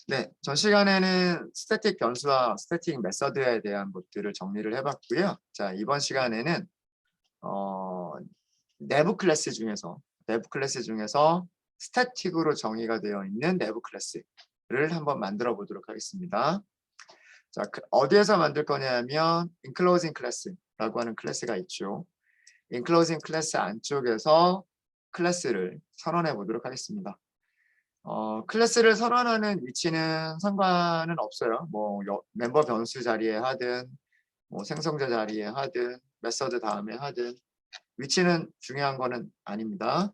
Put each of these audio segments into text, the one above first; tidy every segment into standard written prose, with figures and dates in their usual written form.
네, 전 시간에는 스태틱 변수와 스태틱 메서드에 대한 것들을 정리를 해봤고요. 자, 이번 시간에는 어, 내부 클래스 중에서 스태틱으로 정의가 되어 있는 내부 클래스를 한번 만들어 보도록 하겠습니다. 자, 어디에서 만들 거냐면 enclosing class라고 하는 클래스가 있죠. enclosing class 안쪽에서 클래스를 선언해 보도록 하겠습니다. 클래스를 선언하는 위치는 상관은 없어요. 뭐 멤버 변수 자리에 하든 뭐 생성자 자리에 하든 메서드 다음에 하든 위치는 중요한 거는 아닙니다.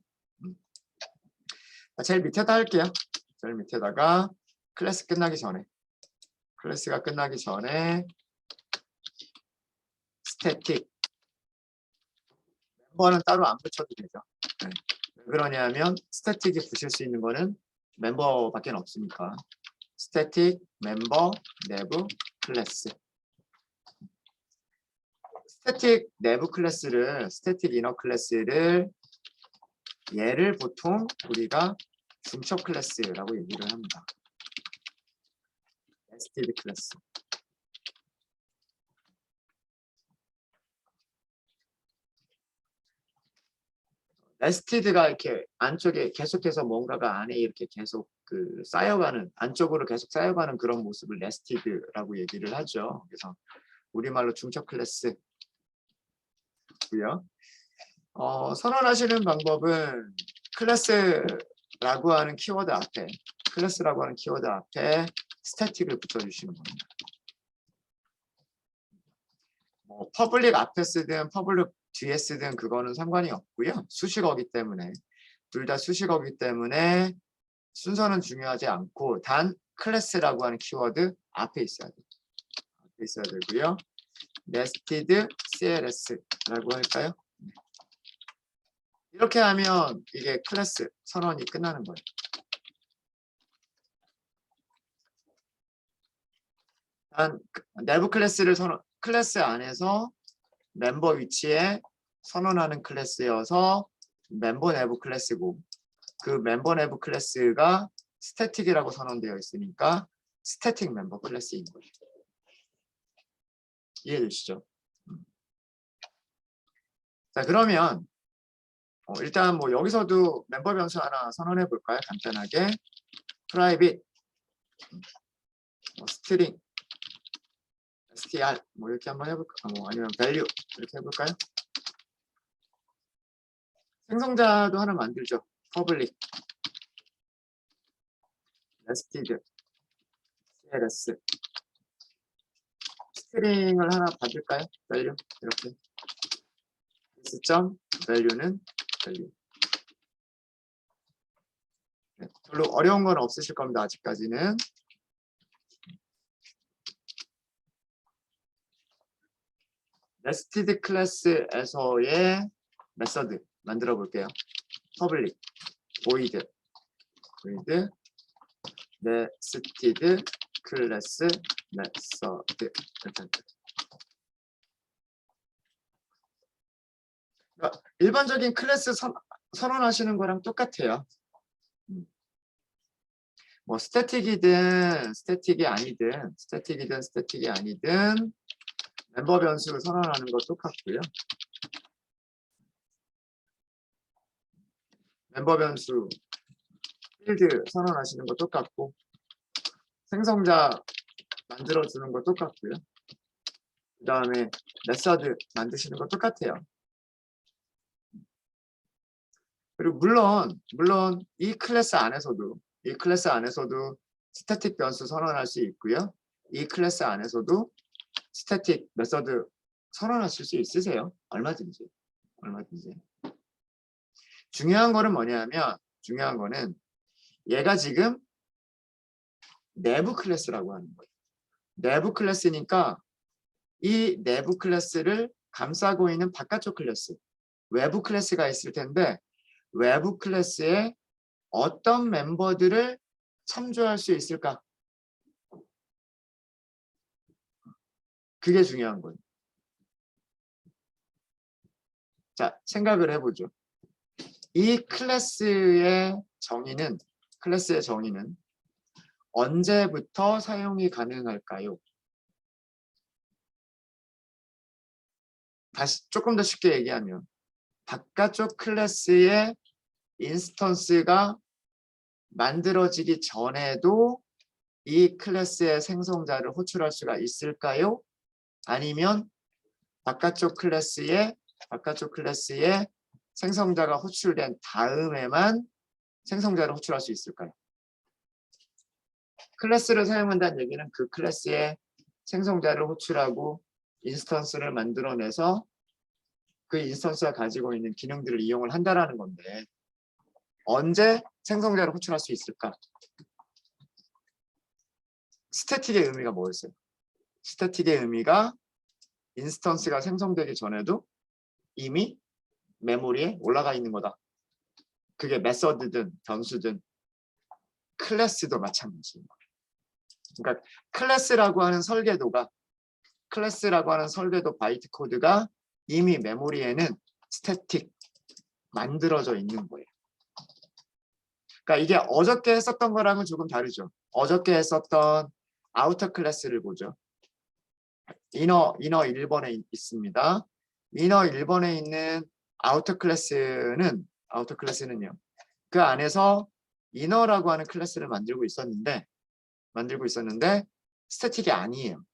제일 밑에다 할게요. 제일 밑에다가 클래스가 끝나기 전에 스태틱 멤버는 따로 안 붙여도 되죠. 네. 왜 그러냐면 스태틱이 붙일 수 있는 거는 멤버밖에 없으니까. 스태틱 멤버 내부 클래스. 스태틱 내부 클래스를 스태틱 이너 클래스를 얘를 보통 우리가 중첩 클래스라고 얘기를 합니다. 네스티드 클래스. 네스티드가 이렇게 안쪽에 계속해서 뭔가가 안에 이렇게 계속 쌓여가는 안쪽으로 계속 쌓여가는 그런 모습을 네스티드라고 얘기를 하죠. 그래서 우리말로 중첩 클래스고요. 선언하시는 방법은 클래스라고 하는 키워드 앞에 스태틱을 붙여주시는 겁니다. 뭐 퍼블릭 앞에 쓰든 퍼블릭 뒤에 쓰든 그거는 상관이 없고요. 수식어기 때문에 둘 다 수식어기 때문에 순서는 중요하지 않고 단 클래스라고 하는 키워드 앞에 있어야 되고요. 네스티드 CLS라고 할까요? 이렇게 하면 이게 클래스 선언이 끝나는 거예요. 단 내부 클래스를 클래스 안에서 멤버 위치에 선언하는 클래스여서 멤버 내부 클래스고 그 멤버 내부 클래스가 스태틱이라고 선언되어 있으니까 스태틱 멤버 클래스인 거예요. 이해되시죠? 자, 그러면 일단 뭐 여기서도 멤버 변수 하나 선언해 볼까요? 간단하게 private string str 뭐 이렇게 한번 해볼까? 아니면 value 이렇게 해볼까요? 생성자도 하나 만들죠. public nested cls 스트링을 하나 받을까요? value 이렇게 this.value는 value. 네, 별로 어려운 건 없으실 겁니다. 아직까지는. 네스티드 클래스에서의 메서드 만들어 볼게요. public void 네스티드 클래스 메서드 일반적인 클래스 선언하시는 거랑 똑같아요. 뭐 스태틱이든 스태틱이 아니든 멤버 변수 선언하는 거 똑같고요. 멤버 변수 필드 선언하시는 거 똑같고 생성자 만들어주는 거 똑같고요. 그 다음에 메서드 만드시는 거 똑같아요. 그리고 물론 이 클래스 안에서도 스태틱 변수 선언할 수 있고요. 이 클래스 안에서도 스태틱 메서드 선언하실 수 있으세요. 얼마든지. 중요한 거는 뭐냐면 얘가 지금 내부 클래스라고 하는 거예요. 내부 클래스니까 이 내부 클래스를 감싸고 있는 바깥쪽 클래스, 외부 클래스가 있을 텐데 외부 클래스에 어떤 멤버들을 참조할 수 있을까? 그게 중요한 거예요. 자, 생각을 해보죠. 이 클래스의 정의는 언제부터 사용이 가능할까요? 다시 조금 더 쉽게 얘기하면 바깥쪽 클래스의 인스턴스가 만들어지기 전에도 이 클래스의 생성자를 호출할 수가 있을까요? 아니면 바깥쪽 클래스의 생성자가 호출된 다음에만 생성자를 호출할 수 있을까요? 클래스를 사용한다는 얘기는 그 클래스의 생성자를 호출하고 인스턴스를 만들어내서 그 인스턴스가 가지고 있는 기능들을 이용을 한다라는 건데 언제 생성자를 호출할 수 있을까? 스태틱의 의미가 뭐였어요? 스태틱의 의미가 인스턴스가 생성되기 전에도 이미 메모리에 올라가 있는 거다. 그게 메서드든 변수든 클래스도 마찬가지인 거예요. 그러니까 클래스라고 하는 설계도 바이트 코드가 이미 메모리에는 스태틱 만들어져 있는 거예요. 그러니까 이게 어저께 했었던 거랑은 조금 다르죠. 어저께 했었던 아우터 클래스를 보죠. 이너 1번에 있습니다. 이너 1번에 있는 아우터 클래스는요. 그 안에서 이너라고 하는 클래스를 만들고 있었는데 스태틱이 아니에요.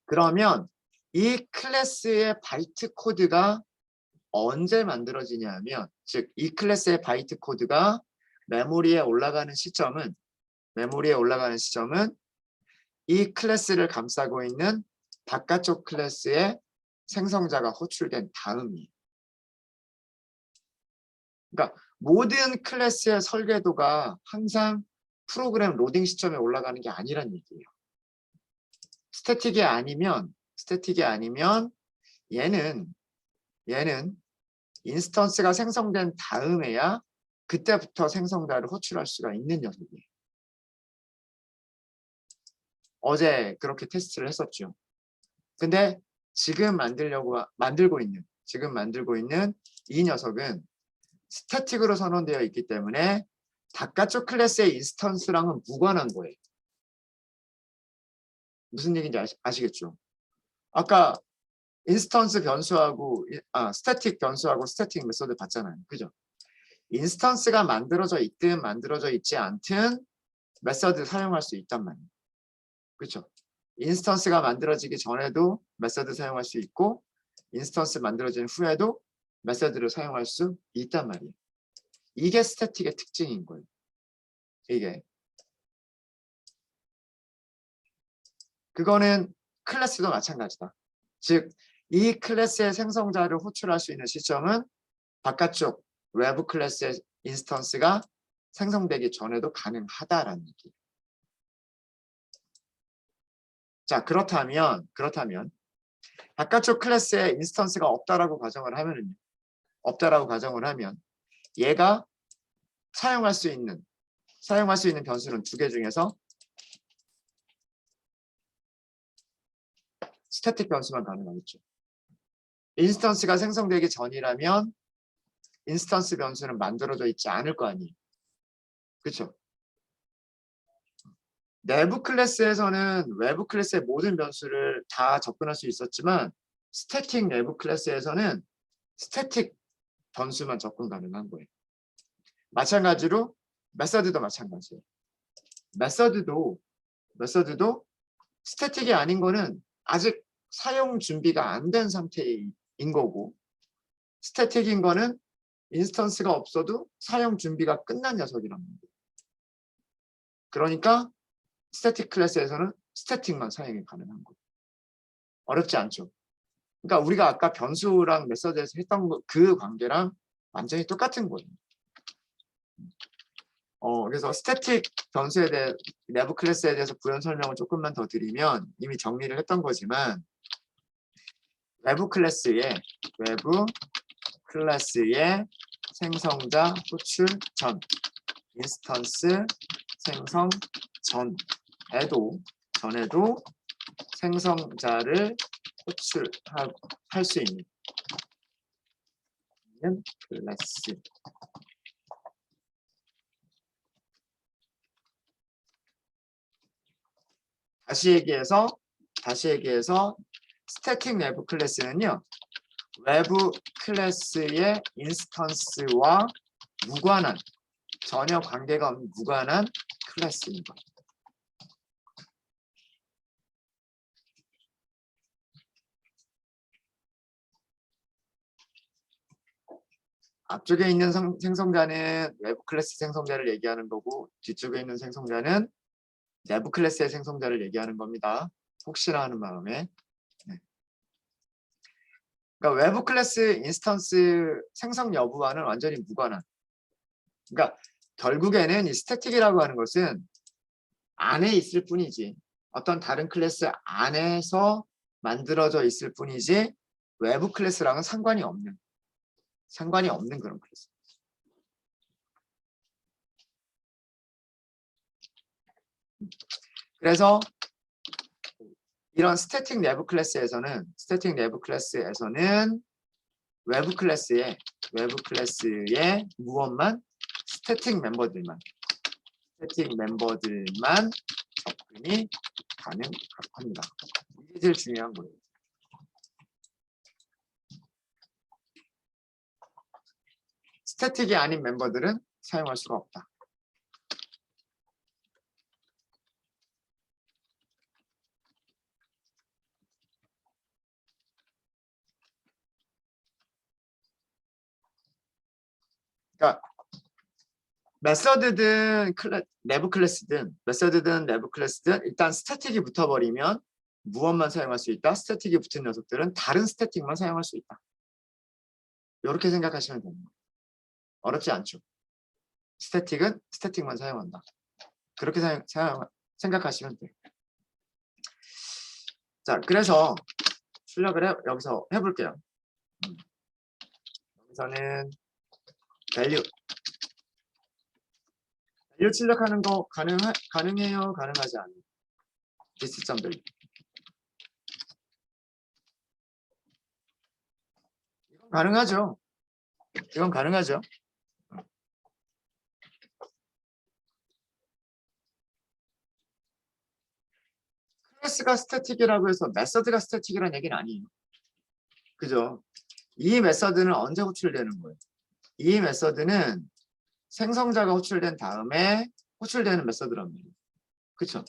그러면 이 클래스의 바이트 코드가 언제 만들어지냐면 즉 이 클래스의 바이트 코드가 메모리에 올라가는 시점은 이 클래스를 감싸고 있는 바깥쪽 클래스의 생성자가 호출된 다음이에요. 그러니까 모든 클래스의 설계도가 항상 프로그램 로딩 시점에 올라가는 게 아니란 얘기예요. 스태틱이 아니면 얘는 인스턴스가 생성된 다음에야 그때부터 생성자를 호출할 수가 있는 녀석이에요. 어제 그렇게 테스트를 했었죠. 근데 지금 만들고 있는 이 녀석은 스태틱으로 선언되어 있기 때문에 바깥쪽 클래스의 인스턴스랑은 무관한 거예요. 무슨 얘기인지 아시겠죠? 아까 인스턴스 변수하고 스태틱 변수하고 스태틱 메소드 봤잖아요. 그죠? 인스턴스가 만들어져 있든 만들어져 있지 않든 메서드 사용할 수 있단 말이에요. 그렇죠? 인스턴스가 만들어지기 전에도 메서드 사용할 수 있고 인스턴스 만들어진 후에도 메서드를 사용할 수 있단 말이에요. 이게 스태틱의 특징인 거예요. 이게. 그거는 클래스도 마찬가지다. 즉, 이 클래스의 생성자를 호출할 수 있는 시점은 바깥쪽 외부 클래스의 인스턴스가 생성되기 전에도 가능하다라는 얘기예요. 자, 그렇다면 바깥쪽 클래스에 인스턴스가 없다라고 가정을 하면 얘가 사용할 수 있는 변수는 두 개 중에서 스태틱 변수만 가능하겠죠. 인스턴스가 생성되기 전이라면 인스턴스 변수는 만들어져 있지 않을 거 아니에요. 그렇죠? 내부 클래스에서는 외부 클래스의 모든 변수를 다 접근할 수 있었지만 스태틱 내부 클래스에서는 스태틱 변수만 접근 가능한 거예요. 마찬가지로 메서드도 마찬가지예요. 메서드도 스태틱이 아닌 거는 아직 사용 준비가 안 된 상태인 거고 스태틱인 거는 인스턴스가 없어도 사용 준비가 끝난 녀석이란 말이에요. 그러니까 스태틱 클래스에서는 스태틱만 사용이 가능한 거예요. 어렵지 않죠? 그러니까 우리가 아까 변수랑 메서드에서 했던 그 관계랑 완전히 똑같은 거예요. 그래서 스태틱 변수에 대해 내부 클래스에 대해서 부연 설명을 조금만 더 드리면 이미 정리를 했던 거지만 외부 클래스의 생성자 호출 전 인스턴스 생성 전에도 생성자를 호출할 수 있는 클래스 다시 얘기해서 스태틱 내부 클래스는요. 외부 클래스의 인스턴스와 무관한, 전혀 관계가 없는 무관한 클래스인 거예요. 앞쪽에 있는 생성자는 외부 클래스 생성자를 얘기하는 거고, 뒤쪽에 있는 생성자는 내부 클래스의 생성자를 얘기하는 겁니다. 혹시나 하는 마음에. 네. 그러니까 외부 클래스 인스턴스 생성 여부와는 완전히 무관한. 그러니까 결국에는 이 스태틱이라고 하는 것은 안에 있을 뿐이지, 어떤 다른 클래스 안에서 만들어져 있을 뿐이지 외부 클래스랑은 상관이 없는 그런 클래스. 그래서 이런 스태틱 내부 클래스에서는 외부 클래스의 무엇만 스태틱 멤버들만 접근이 가능합니다. 이게 제일 중요한 거예요. 스태틱이 아닌 멤버들은 사용할 수가 없다. 그러니까 내부 클래스든 일단 스태틱이 붙어버리면 무엇만 사용할 수 있다? 스태틱이 붙은 녀석들은 다른 스태틱만 사용할 수 있다. 이렇게 생각하시면 됩니다. 어렵지 않죠? 스태틱은 스태틱만 사용한다. 그렇게 생각하시면 돼요. 자, 그래서 출력을 여기서 해볼게요. 여기서는 밸류 출력하는 거 가능해요? 가능하지 않아요? 디스점들. 이건 가능하죠. 이건 가능하죠. 클래스가 스태틱이라고 해서 메서드가 스태틱이라는 얘기는 아니에요. 그죠? 이 메서드는 언제 호출되는 거예요? 이 메서드는 생성자가 호출된 다음에 호출되는 메서드란 말이에요. 그쵸?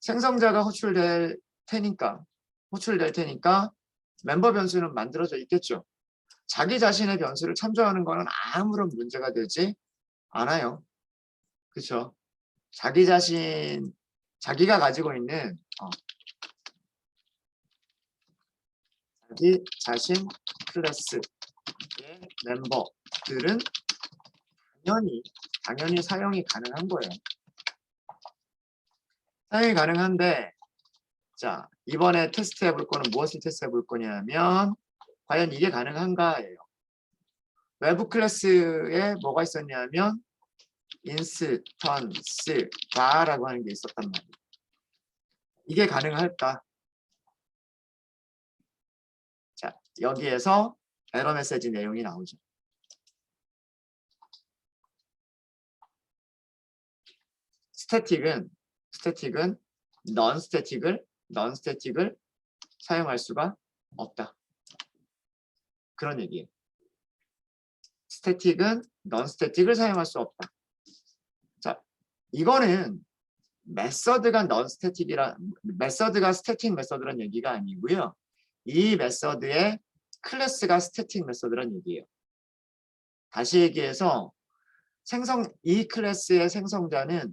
생성자가 호출될 테니까 멤버 변수는 만들어져 있겠죠. 자기 자신의 변수를 참조하는 거는 아무런 문제가 되지 않아요. 그쵸? 자기가 가지고 있는 자기 자신 클래스의 멤버들은 당연히 사용이 가능한 거예요. 사용이 가능한데, 자, 이번에 테스트해 볼 거는 무엇을 테스트해 볼 거냐면 과연 이게 가능한가예요. 외부 클래스에 뭐가 있었냐면 인스턴스 바라고 하는 게 있었단 말이에요. 이게 가능할까? 자, 여기에서 에러 메시지 내용이 나오죠. 스태틱은 넌 스태틱을 사용할 수가 없다. 그런 얘기예요. 스태틱은 넌 스태틱을 사용할 수 없다. 자, 이거는 메서드가 스태틱 메서드란 얘기가 아니고요. 이 메서드의 클래스가 스태틱 메서드란 얘기예요. 다시 얘기해서 이 클래스의 생성자는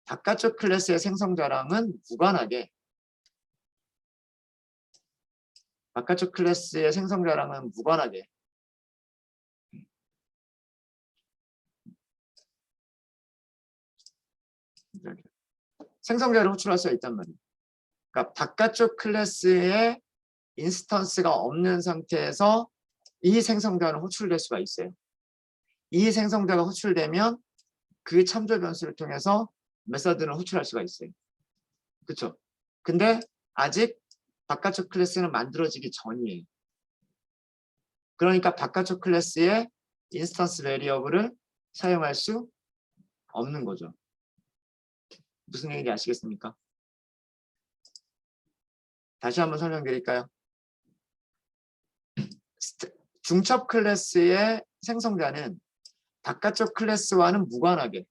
바깥쪽 클래스의 생성자랑은 무관하게 생성자를 호출할 수가 있단 말이에요. 그러니까 바깥쪽 클래스의 인스턴스가 없는 상태에서 이 생성자는 호출될 수가 있어요. 이 생성자가 호출되면 그 참조 변수를 통해서 메서드는 호출할 수가 있어요. 그렇죠? 근데 아직 바깥쪽 클래스는 만들어지기 전이에요. 그러니까 바깥쪽 클래스의 인스턴스 베리어블을 사용할 수 없는 거죠. 무슨 얘기인지 아시겠습니까? 다시 한번 설명드릴까요? 중첩 클래스의 생성자는 바깥쪽 클래스와는 무관하게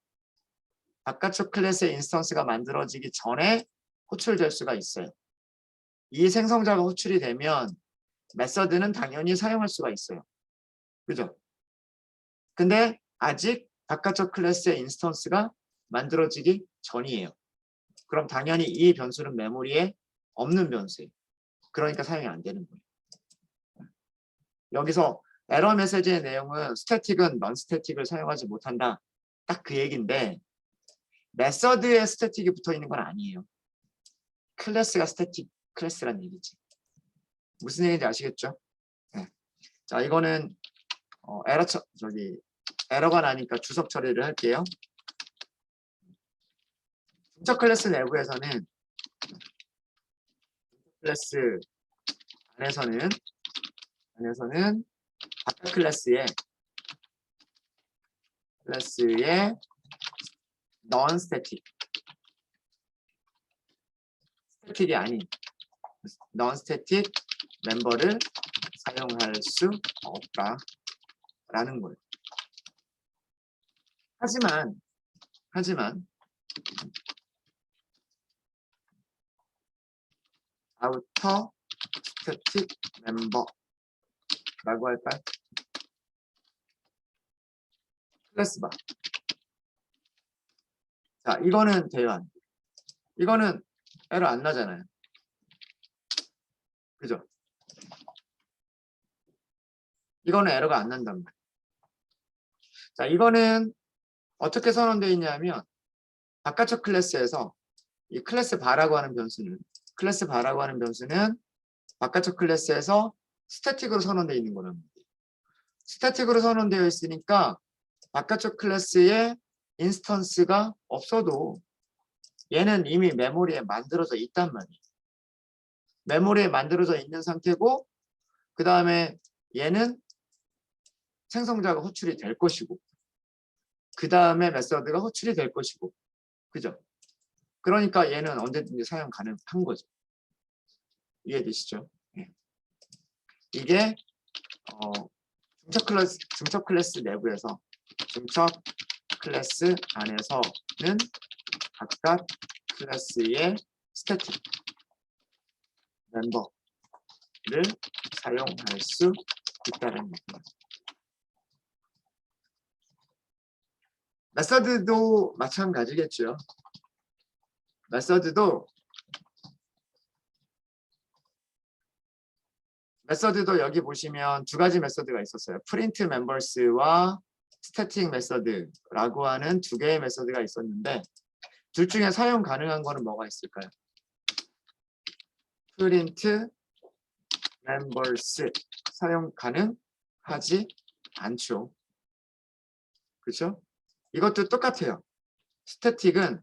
바깥쪽 클래스의 인스턴스가 만들어지기 전에 호출될 수가 있어요. 이 생성자가 호출이 되면 메서드는 당연히 사용할 수가 있어요. 그죠? 근데 아직 바깥쪽 클래스의 인스턴스가 만들어지기 전이에요. 그럼 당연히 이 변수는 메모리에 없는 변수예요. 그러니까 사용이 안 되는 거예요. 여기서 에러 메시지의 내용은 스태틱은 넌 스태틱을 사용하지 못한다. 딱 그 얘기인데 메서드에 스태틱이 붙어 있는 건 아니에요. 클래스가 스태틱 클래스란 얘기지. 무슨 얘기인지 아시겠죠? 네. 자, 이거는 에러가 나니까 주석 처리를 할게요. 중첩 클래스 내부에서는 클래스 안에서는 바깥 클래스의 non 스태틱 스태틱이 아닌 non 스태틱 멤버를 사용할 수 없다라는 거예요. 하지만 아우터 스태틱 멤버라고 할까요? 클래스 바. 자, 이거는 돼요, 안 돼요? 이거는 에러 안 나잖아요. 그죠? 이거는 에러가 안 난단 말이에요. 자, 이거는 어떻게 선언되어 있냐면 바깥쪽 클래스에서 이 클래스 바라고 하는 변수는 바깥쪽 클래스에서 스태틱으로 선언되어 있는 거랍니다. 스태틱으로 선언되어 있으니까 바깥쪽 클래스에 인스턴스가 없어도 얘는 이미 메모리에 만들어져 있단 말이에요. 메모리에 만들어져 있는 상태고 그 다음에 얘는 생성자가 호출이 될 것이고 그 다음에 메서드가 호출이 될 것이고 그죠? 그러니까 얘는 언제든지 사용 가능한 거죠. 이해되시죠? 네. 이게 중첩 클래스 내부에서 중첩 클래스 안에서는 각각 클래스의 스태틱 멤버를 사용할 수 있다는 얘기입니다. 메서드도 마찬가지겠죠. 메서드도 여기 보시면 두 가지 메서드가 있었어요. 프린트 멤버스와 스태틱 메서드라고 하는 두 개의 메서드가 있었는데 둘 중에 사용 가능한 거는 뭐가 있을까요? 프린트 멤버스 사용 가능하지 않죠. 그렇죠? 이것도 똑같아요. 스태틱은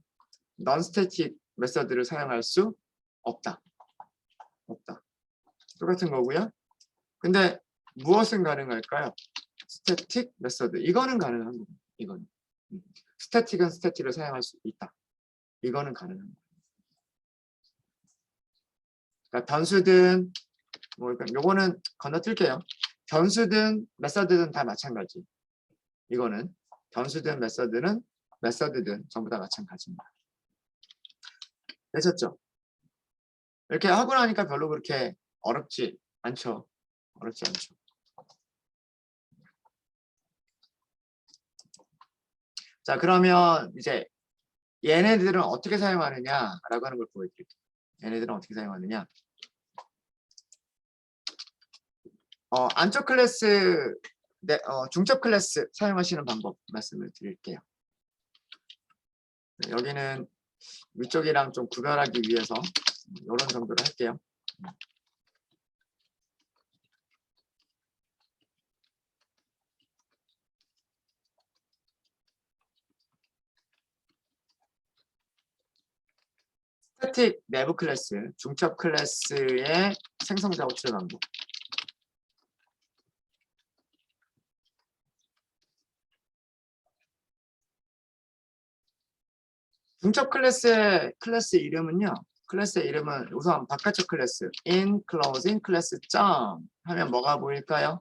non 스태틱 메서드를 사용할 수 없다. 똑같은 거고요. 근데 무엇은 가능할까요? 스태틱 메서드. 이거는 가능한 거예요. 이거는. 스태틱은 스태틱을 사용할 수 있다. 이거는 가능한 거예요. 그러니까 변수든 요거는 건너뛸게요. 변수든 메서드든 다 마찬가지. 이거는 변수든 메서드든 전부 다 마찬가지입니다. 되셨죠? 이렇게 하고 나니까 별로 그렇게 어렵지 않죠. 자, 그러면 이제 얘네들은 어떻게 사용하느냐라고 하는 걸 보여드릴게요. 얘네들은 어떻게 사용하느냐. 안쪽 클래스, 중첩 클래스 사용하시는 방법 말씀을 드릴게요. 여기는 위쪽이랑 좀 구별하기 위해서 이런 정도로 할게요. 스태틱 내부 클래스, 중첩 클래스의 생성자 호출 방법. 중첩 클래스의 클래스 이름은요. 클래스의 이름은 우선 바깥쪽 클래스 enclosing 클래스 점 하면 뭐가 보일까요?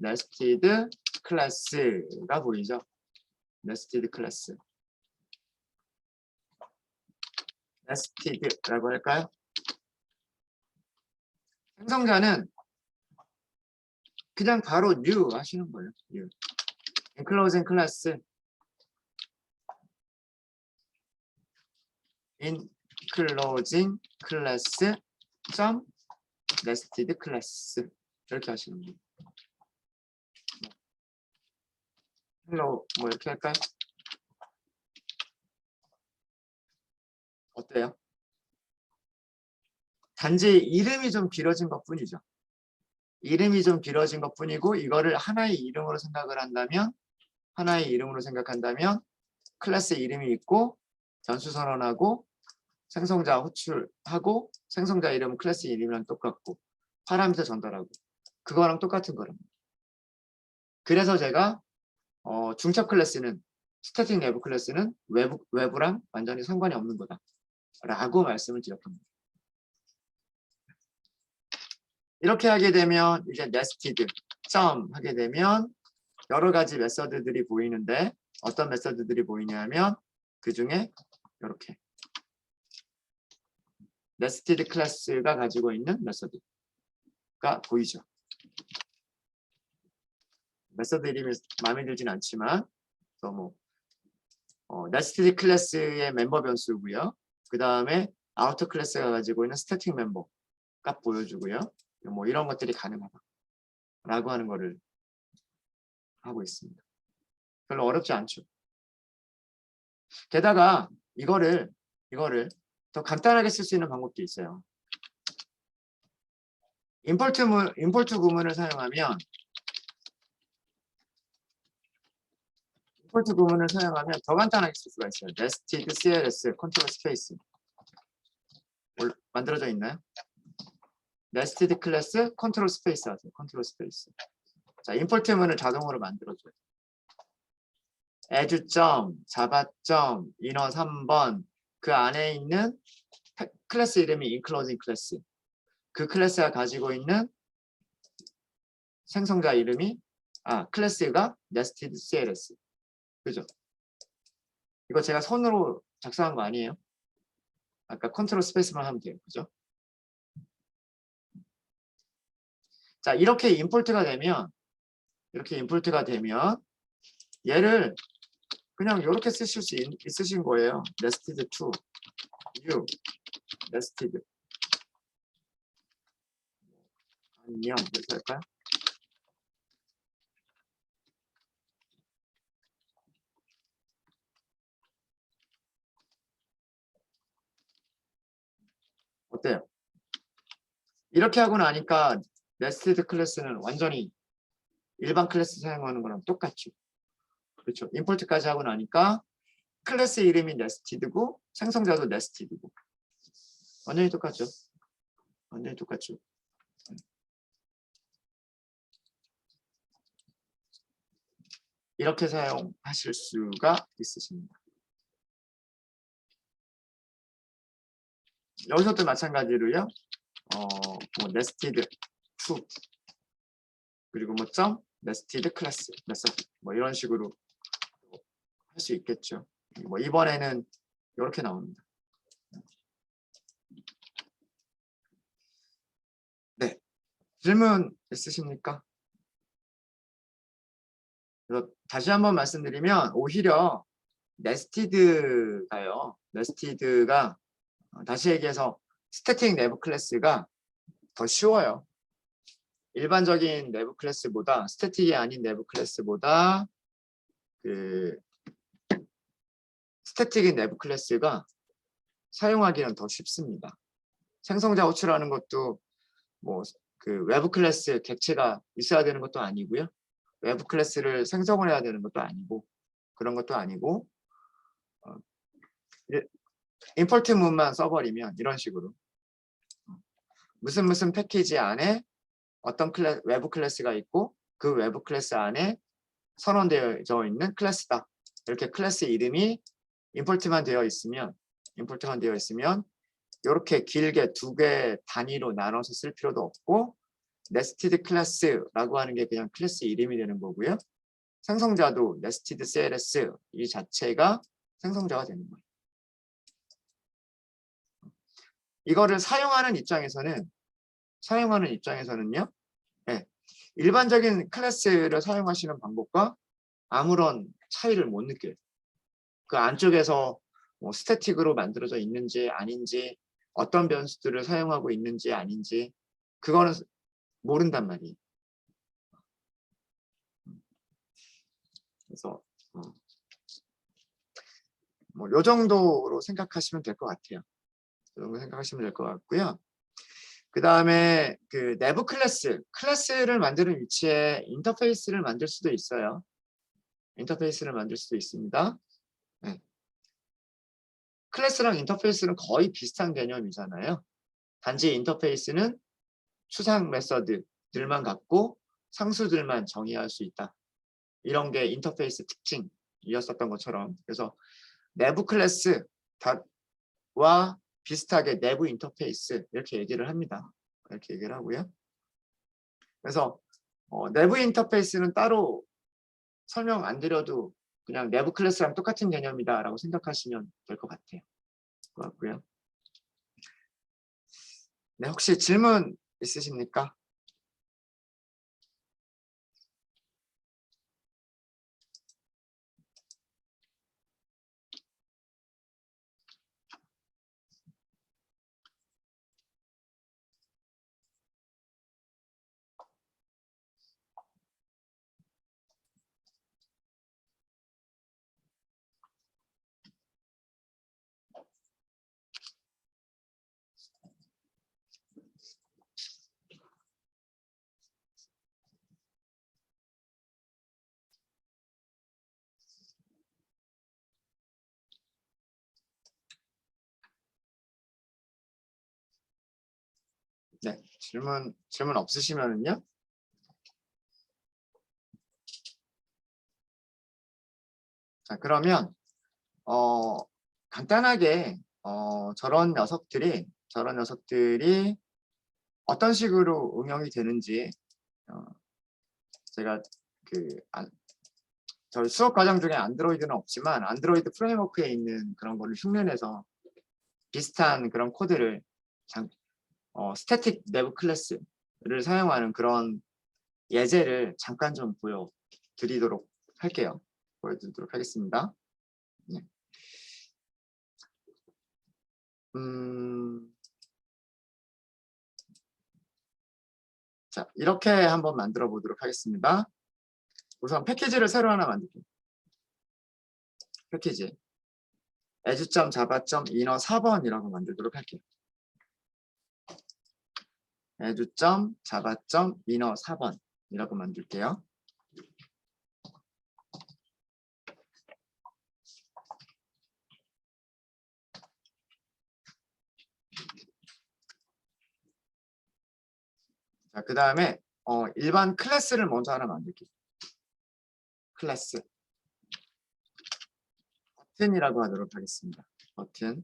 nested 클래스가 보이죠? nested 클래스. nested라고 할까요? 생성자는 그냥 바로 new 하시는 거예요. new. enclosing 클래스 enclosing 클래스 점 nested 클래스 이렇게 하시는 거예요. hello 뭐 이렇게 할까요? 어때요? 단지 이름이 좀 길어진 것 뿐이죠. 이름이 좀 길어진 것 뿐이고 이거를 하나의 이름으로 생각한다면 클래스 이름이 있고 전수 선언하고 생성자 호출하고 생성자 이름은 클래스 이름이랑 똑같고 파라미터 전달하고 그거랑 똑같은 거랍니다. 그래서 제가 중첩 클래스는 스태틱 내부 클래스는 외부랑 완전히 상관이 없는 거다 라고 말씀을 드렸습니다. 이렇게 하게 되면 이제 nested 점 하게 되면 여러 가지 메서드들이 보이는데 어떤 메서드들이 보이냐면 그 중에 이렇게 nested 클래스가 가지고 있는 메서드가 보이죠. 메서드 이름이 마음에 들진 않지만 또 nested 클래스의 멤버 변수고요. 그 다음에 outer 클래스가 가지고 있는 스태틱 멤버가 보여주고요. 뭐 이런 것들이 가능하다라고 하는 거를 하고 있습니다. 별로 어렵지 않죠. 게다가 이거를 더 간단하게 쓸 수 있는 방법도 있어요. 임포트 구문을 사용하면 더 간단하게 쓸 수가 있어요. nested cls 컨트롤 스페이스 만들어져 있나요? nested 클래스 컨트롤 스페이스 하세요. 컨트롤 스페이스. 자, 임포트 문을 자동으로 만들어줘요. add 점, java 점, 인원 3번 그 안에 있는 클래스 이름이 enclosing 클래스. 그 클래스가 가지고 있는 생성자 이름이 클래스가 nested cls. 그죠? 이거 제가 손으로 작성한 거 아니에요? 아까 컨트롤 스페이스만 하면 돼요. 그죠? 자, 이렇게 임포트가 되면 얘를 그냥 이렇게 쓰실 수 있으신 거예요. nested to new nested 안녕 이렇게 할까요? 어때요? 이렇게 하고 나니까 nested 클래스는 완전히 일반 클래스 사용하는 거랑 똑같죠. 그렇죠. 임포트까지 하고 나니까 클래스 이름이 nested고 생성자도 nested고 완전히 똑같죠. 완전히 똑같죠. 이렇게 사용하실 수가 있으십니다. 여기서도 마찬가지로요. 뭐 nested to 그리고 뭐 점 nested 클래스 메서드 뭐 이런 식으로 할 수 있겠죠. 뭐 이번에는 이렇게 나옵니다. 네, 질문 있으십니까? 그래서 다시 한번 말씀드리면 오히려 nested가요. nested가 다시 얘기해서 스태틱 내부 클래스가 더 쉬워요. 일반적인 내부 클래스보다 스태틱이 아닌 내부 클래스보다 그 스태틱인 내부 클래스가 사용하기는 더 쉽습니다. 생성자 호출하는 것도 뭐 그 외부 클래스 객체가 있어야 되는 것도 아니고요. 외부 클래스를 생성을 해야 되는 것도 아니고 그런 것도 아니고 임포트 문만 써버리면 이런 식으로 무슨 패키지 안에 어떤 외부 클래스가 있고 그 외부 클래스 안에 선언되어 있는 클래스다. 이렇게 클래스 이름이 임포트만 되어 있으면 이렇게 길게 두 개 단위로 나눠서 쓸 필요도 없고 네스티드 클래스라고 하는 게 그냥 클래스 이름이 되는 거고요. 생성자도 네스티드 CLS 이 자체가 생성자가 되는 거예요. 이거를 사용하는 입장에서는요. 네, 일반적인 클래스를 사용하시는 방법과 아무런 차이를 못 느껴요. 그 안쪽에서 뭐 스태틱으로 만들어져 있는지 아닌지 어떤 변수들을 사용하고 있는지 아닌지 그거는 모른단 말이에요. 그래서 뭐 요 정도로 생각하시면 될 것 같아요. 이 정도 생각하시면 될 것 같고요. 그 다음에 그 내부 클래스를 만드는 위치에 인터페이스를 만들 수도 있어요. 인터페이스를 만들 수도 있습니다. 네. 클래스랑 인터페이스는 거의 비슷한 개념이잖아요. 단지 인터페이스는 추상 메서드들만 갖고 상수들만 정의할 수 있다. 이런 게 인터페이스 특징이었었던 것처럼. 그래서 내부 클래스와 비슷하게 내부 인터페이스 이렇게 얘기를 합니다. 이렇게 얘기를 하고요. 그래서 내부 인터페이스는 따로 설명 안 드려도 그냥 내부 클래스랑 똑같은 개념이다라고 생각하시면 될 것 같아요. 고요. 네, 혹시 질문 있으십니까? 네, 질문 없으시면은요. 자, 그러면 간단하게 저런 녀석들이 어떤 식으로 응용이 되는지 제가 저희 수업 과정 중에 안드로이드는 없지만 안드로이드 프레임워크에 있는 그런 거를 흉내내서 비슷한 그런 코드를 스태틱 내부 클래스를 사용하는 그런 예제를 잠깐 좀 보여드리도록 하겠습니다. 네. 자, 이렇게 한번 만들어 보도록 하겠습니다. 우선 패키지를 새로 하나 만들게요. 패키지 edu.java.inner 4번이라고 만들도록 할게요. edu.java.inner 4번이라고 만들게요. 자, 그 다음에 일반 클래스를 먼저 하나 만들게요. 클래스 버튼이라고 하도록 하겠습니다. 버튼.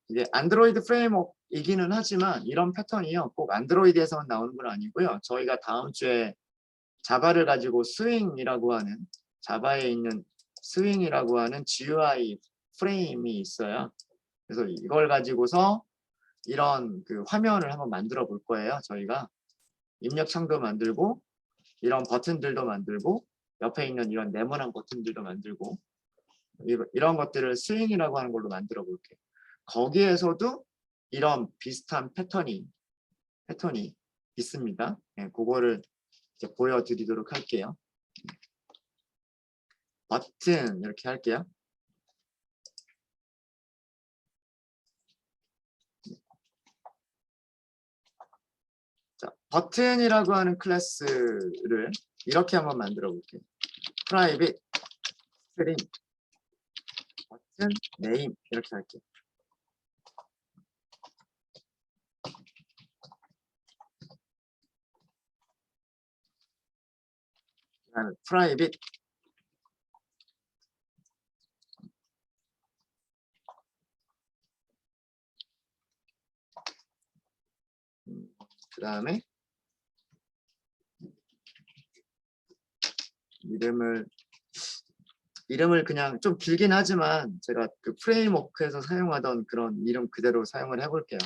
이게 안드로이드 프레임워크이기는 하지만 이런 패턴이요. 꼭 안드로이드에서만 나오는 건 아니고요. 저희가 다음 주에 자바를 가지고 자바에 있는 스윙이라고 하는 GUI 프레임이 있어요. 그래서 이걸 가지고서 이런 그 화면을 한번 만들어 볼 거예요. 저희가 입력창도 만들고 이런 버튼들도 만들고 옆에 있는 이런 네모난 버튼들도 만들고 이런 것들을 스윙이라고 하는 걸로 만들어 볼게요. 거기에서도 이런 비슷한 패턴이 있습니다. 네, 그거를 이제 보여드리도록 할게요. 버튼 이렇게 할게요. 자, 버튼이라고 하는 클래스를 이렇게 한번 만들어 볼게요. private string 버튼 name 이렇게 할게요. 그다음에 private 그 다음에 이름을 그냥 좀 길긴 하지만 제가 그 프레임워크에서 사용하던 그런 이름 그대로 사용을 해볼게요.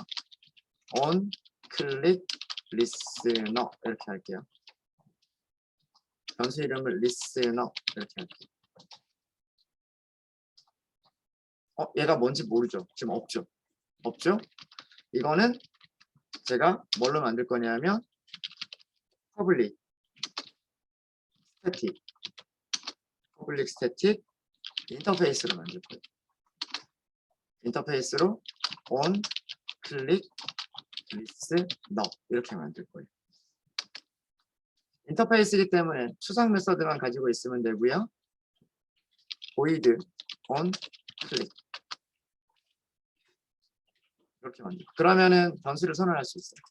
on click listener 이렇게 할게요. 변수 이름을 listener 이렇게 할게요. 얘가 뭔지 모르죠. 지금 없죠? 이거는 제가 뭘로 만들 거냐면 public static 인터페이스로 만들 거예요. 인터페이스로 on click listener 이렇게 만들 거예요. 인터페이스이기 때문에 추상 메서드만 가지고 있으면 되고요. void on click 이렇게 만들고 그러면은 변수를 선언할 수 있어요.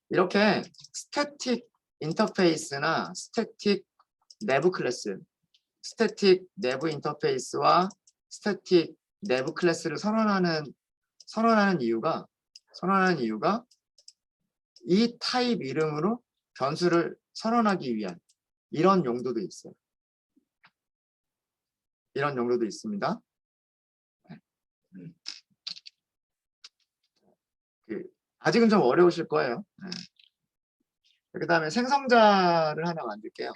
이렇게 스태틱 인터페이스나 스태틱 내부 클래스, 스태틱 내부 인터페이스와 스태틱 내부 클래스를 선언하는 이유가 이 타입 이름으로 변수를 선언하기 위한 이런 용도도 있어요. 이런 용도도 있습니다. 아직은 좀 어려우실 거예요. 그 다음에 생성자를 하나 만들게요.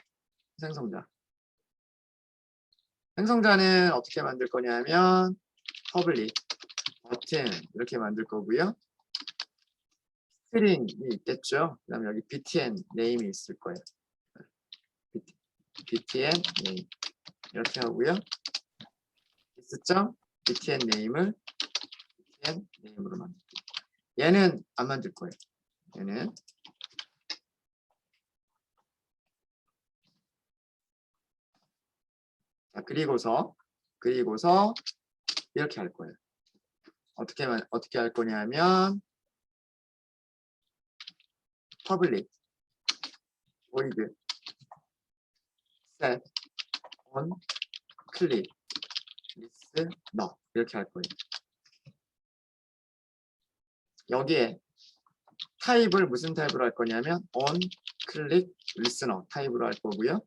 생성자는 어떻게 만들 거냐면 public 버튼 이렇게 만들 거고요. 스트링이 있겠죠. 그 다음에 여기 btn name이 있을 거예요. btn name 이렇게 하고요. btn name을 btn name으로 만들게요. 얘는 안 만들 거예요. 얘는 자, 그리고서 이렇게 할 거예요. 어떻게 할 거냐면 public void set on click listener 이렇게 할 거예요. 여기에 타입을 무슨 타입으로 할 거냐면 on click listener 타입으로 할 거고요.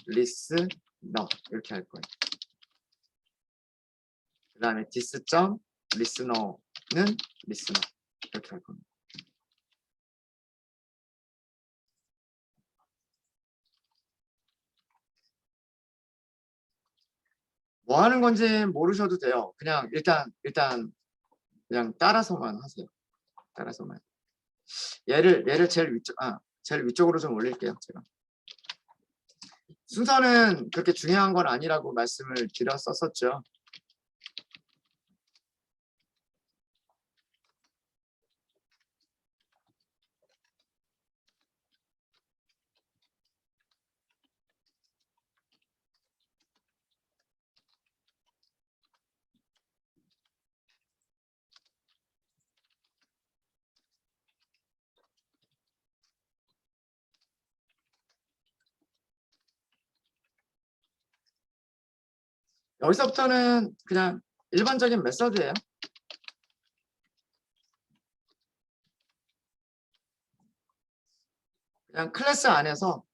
listener 이렇게 할 거예요. 그 다음에 this.listener는 listener 이렇게 할 겁니다. 뭐 하는 건지 모르셔도 돼요. 그냥 일단 그냥 따라서만 하세요. 따라서만. 얘를 제일 위쪽으로 좀 올릴게요. 제가. 순서는 그렇게 중요한 건 아니라고 말씀을 드렸었죠. 여기서부터는 그냥 일반적인 메서드예요. 그냥 클래스 안에서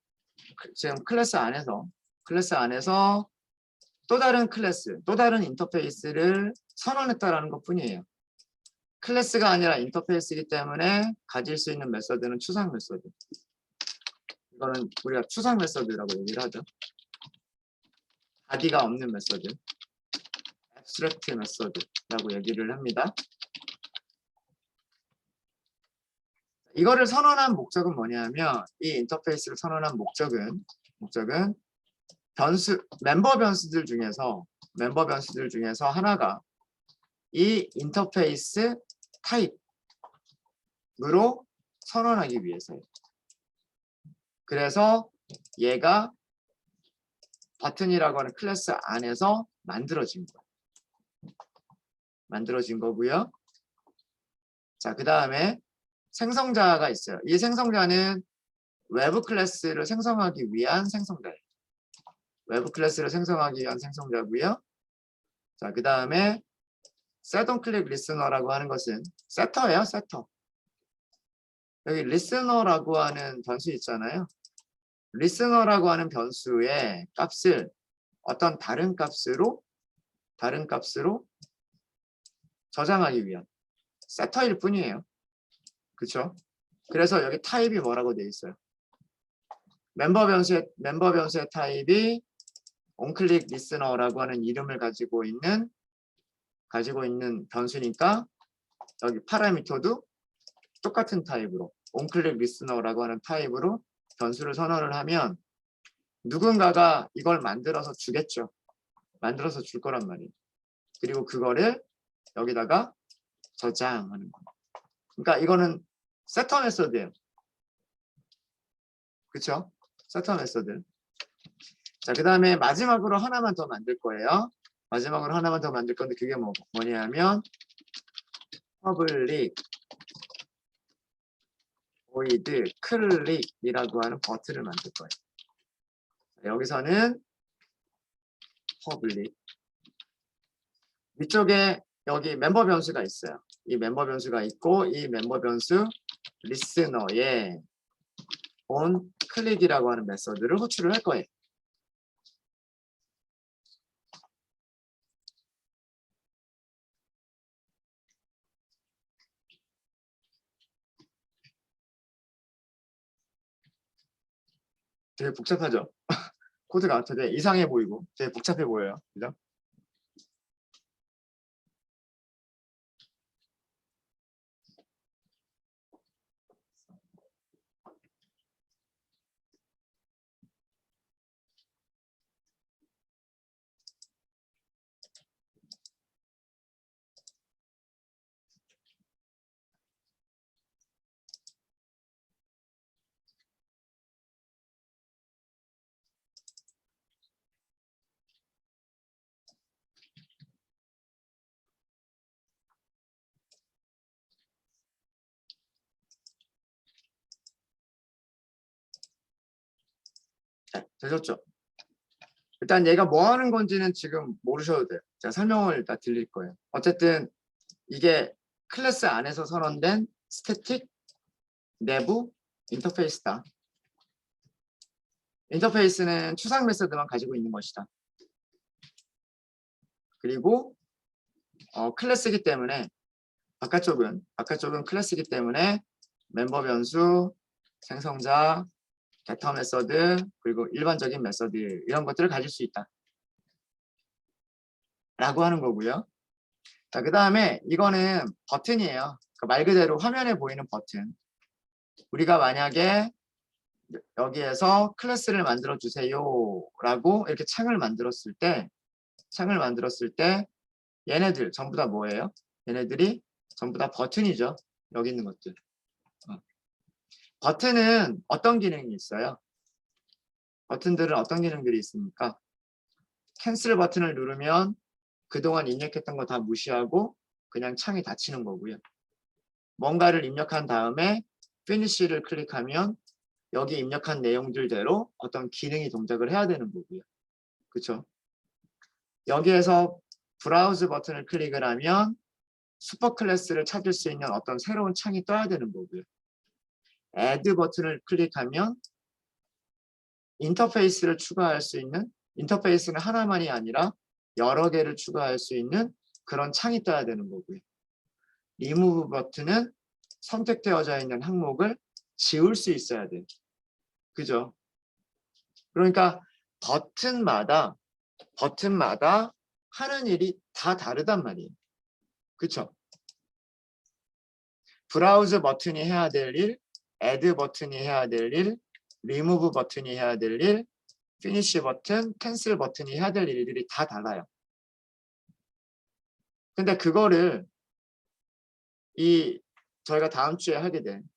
또 다른 클래스, 또 다른 인터페이스를 선언했다라는 것 뿐이에요. 클래스가 아니라 인터페이스이기 때문에 가질 수 있는 메서드는 추상 메서드. 이거는 우리가 추상 메서드라고 얘기를 하죠. 바디가 없는 메서드, abstract 메서드라고 얘기를 합니다. 이거를 선언한 목적은 뭐냐면 이 인터페이스를 선언한 목적은 멤버 변수들 중에서 하나가 이 인터페이스 타입으로 선언하기 위해서예요. 그래서 얘가 버튼이라고 하는 클래스 안에서 만들어진 거고요. 자, 그 다음에 생성자가 있어요. 이 생성자는 외부 클래스를 생성하기 위한 생성자예요. 외부 클래스를 생성하기 위한 생성자고요. 자, 그 다음에 setOnClick listener라고 하는 것은 세터예요, 세터. 여기 listener라고 하는 변수 있잖아요. listener라고 하는 변수의 값을 어떤 다른 값으로 저장하기 위한 세터일 뿐이에요. 그렇죠? 그래서 여기 타입이 뭐라고 되어 있어요? 멤버 변수의 타입이 onClick listener라고 하는 이름을 가지고 있는 변수니까 여기 파라미터도 똑같은 타입으로 onClick listener라고 하는 타입으로 변수를 선언을 하면 누군가가 이걸 만들어서 주겠죠. 만들어서 줄 거란 말이에요. 그리고 그거를 여기다가 저장하는 거예요. 그러니까 이거는 세터 메서드예요. 그렇죠? 세터 메서드. 자, 그 다음에 마지막으로 하나만 더 만들 거예요. 마지막으로 하나만 더 만들 건데 그게 뭐냐면 public void click이라고 하는 버튼을 만들 거예요. 여기서는 public 위쪽에 여기 멤버 변수가 있어요. 이 멤버 변수가 있고 이 멤버 변수 listener에 on click이라고 하는 메서드를 호출을 할 거예요. 되게 복잡하죠? 코드가 되게 이상해 보이고 되게 복잡해 보여요. 그죠? 네, 되셨죠? 일단 얘가 뭐 하는 건지는 지금 모르셔도 돼요. 제가 설명을 일단 드릴 거예요. 어쨌든 이게 클래스 안에서 선언된 스태틱 내부 인터페이스다. 인터페이스는 추상 메서드만 가지고 있는 것이다. 그리고 클래스이기 때문에 바깥쪽은 클래스이기 때문에 멤버 변수, 생성자, 게터 메서드, 그리고 일반적인 메서드 이런 것들을 가질 수 있다. 라고 하는 거고요. 자, 그 다음에 이거는 버튼이에요. 그러니까 말 그대로 화면에 보이는 버튼. 우리가 만약에 여기에서 클래스를 만들어 주세요 라고 이렇게 창을 만들었을 때 얘네들 전부 다 뭐예요? 얘네들이 전부 다 버튼이죠. 여기 있는 것들. 버튼은 어떤 기능이 있어요? 버튼들은 어떤 기능들이 있습니까? 캔슬 버튼을 누르면 그동안 입력했던 거 다 무시하고 그냥 창이 닫히는 거고요. 뭔가를 입력한 다음에 피니쉬를 클릭하면 여기 입력한 내용들대로 어떤 기능이 동작을 해야 되는 거고요. 그렇죠? 여기에서 브라우즈 버튼을 클릭을 하면 슈퍼 클래스를 찾을 수 있는 어떤 새로운 창이 떠야 되는 거고요. add 버튼을 클릭하면 인터페이스를 추가할 수 있는, 인터페이스는 하나만이 아니라 여러 개를 추가할 수 있는 그런 창이 떠야 되는 거고요. remove 버튼은 선택되어져 있는 항목을 지울 수 있어야 돼요. 그죠? 그러니까 버튼마다 하는 일이 다 다르단 말이에요. 그쵸? 브라우즈 버튼이 해야 될 일, add 버튼이 해야 될 일, remove 버튼이 해야 될 일, finish 버튼, cancel 버튼이 해야 될 일들이 다 달라요. 근데 그거를 저희가 다음 주에 하게 된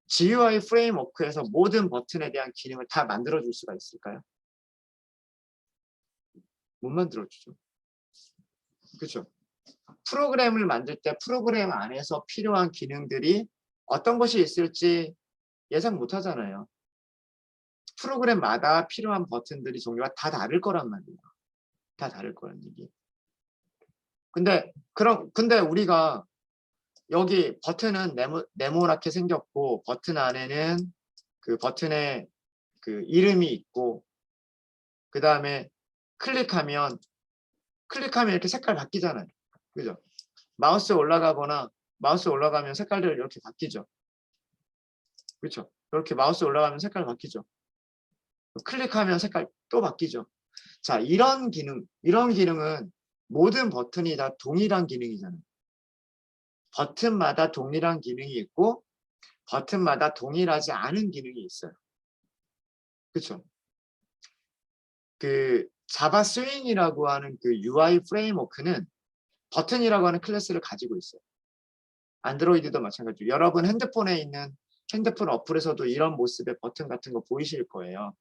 GUI 프레임워크에서 모든 버튼에 대한 기능을 다 만들어줄 수가 있을까요? 못 만들어주죠. 그렇죠? 프로그램을 만들 때 프로그램 안에서 필요한 기능들이 어떤 것이 있을지 예상 못 하잖아요. 프로그램마다 필요한 버튼들이 종류가 다 다를 거란 말이에요. 다 다를 거란 얘기. 근데 우리가 여기 버튼은 네모나게 생겼고 버튼 안에는 그 버튼에 그 이름이 있고 그 다음에 클릭하면 이렇게 색깔 바뀌잖아요. 그죠? 마우스 올라가면 색깔들 이렇게 바뀌죠. 그렇죠? 이렇게 마우스 올라가면 색깔 바뀌죠. 클릭하면 색깔 또 바뀌죠. 자, 이런 기능은 모든 버튼이 다 동일한 기능이잖아요. 버튼마다 동일한 기능이 있고 버튼마다 동일하지 않은 기능이 있어요. 그렇죠? 그 자바 스윙이라고 하는 그 UI 프레임워크는 버튼이라고 하는 클래스를 가지고 있어요. 안드로이드도 마찬가지로 여러분 핸드폰에 있는 핸드폰 어플에서도 이런 모습의 버튼 같은 거 보이실 거예요.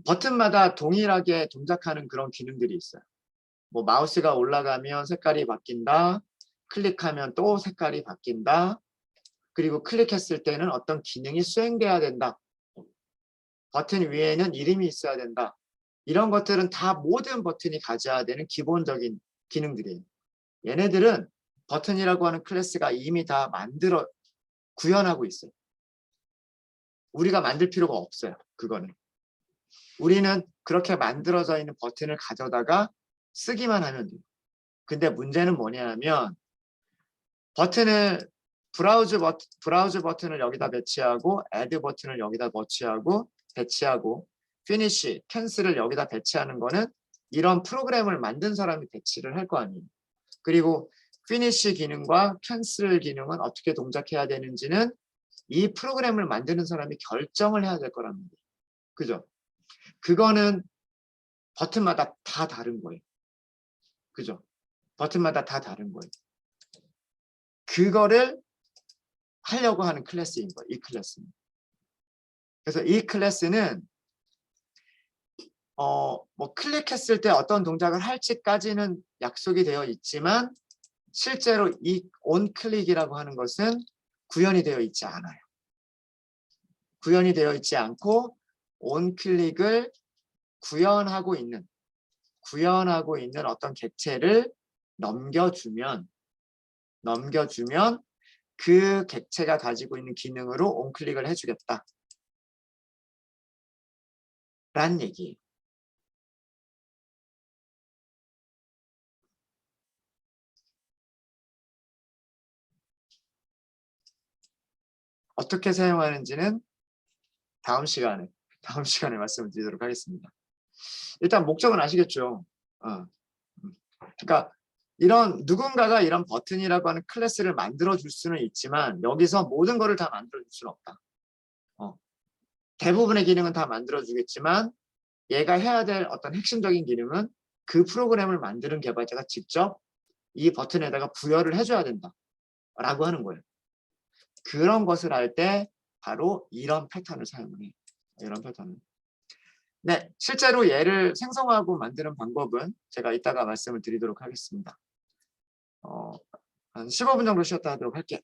버튼마다 동일하게 동작하는 그런 기능들이 있어요. 뭐 마우스가 올라가면 색깔이 바뀐다. 클릭하면 또 색깔이 바뀐다. 그리고 클릭했을 때는 어떤 기능이 수행돼야 된다. 버튼 위에는 이름이 있어야 된다. 이런 것들은 다 모든 버튼이 가져야 되는 기본적인 기능들이에요. 얘네들은 버튼이라고 하는 클래스가 이미 다 구현하고 있어요. 우리가 만들 필요가 없어요. 그거는. 우리는 그렇게 만들어져 있는 버튼을 가져다가 쓰기만 하면 돼요. 근데 문제는 뭐냐면 버튼을 브라우즈 버튼을 여기다 배치하고 add 버튼을 여기다 배치하고 finish, cancel을 여기다 배치하는 거는 이런 프로그램을 만든 사람이 배치를 할 거 아니에요. 그리고 finish 기능과 cancel 기능은 어떻게 동작해야 되는지는 이 프로그램을 만드는 사람이 결정을 해야 될 거란 말이에요. 그죠? 그거는 버튼마다 다 다른 거예요. 그죠? 버튼마다 다 다른 거예요. 그거를 하려고 하는 클래스인 거예요. 이 클래스는. 그래서 이 클래스는 뭐 클릭했을 때 어떤 동작을 할지까지는 약속이 되어 있지만 실제로 이 onClick이라고 하는 것은 구현이 되어 있지 않아요. 구현이 되어 있지 않고 onClick을 구현하고 있는 어떤 객체를 넘겨주면 그 객체가 가지고 있는 기능으로 onClick을 해주겠다. 라는 얘기예요. 어떻게 사용하는지는 다음 시간에 말씀을 드리도록 하겠습니다. 일단 목적은 아시겠죠? 그러니까 누군가가 이런 버튼이라고 하는 클래스를 만들어 줄 수는 있지만 여기서 모든 거를 다 만들어 줄 수는 없다. 대부분의 기능은 다 만들어 주겠지만 얘가 해야 될 어떤 핵심적인 기능은 그 프로그램을 만드는 개발자가 직접 이 버튼에다가 부여를 해줘야 된다 라고 하는 거예요. 그런 것을 할 때 바로 이런 패턴을 사용을 해요. 이런 패턴을. 네, 실제로 얘를 생성하고 만드는 방법은 제가 이따가 말씀을 드리도록 하겠습니다. 한 15분 정도 쉬었다 하도록 할게요.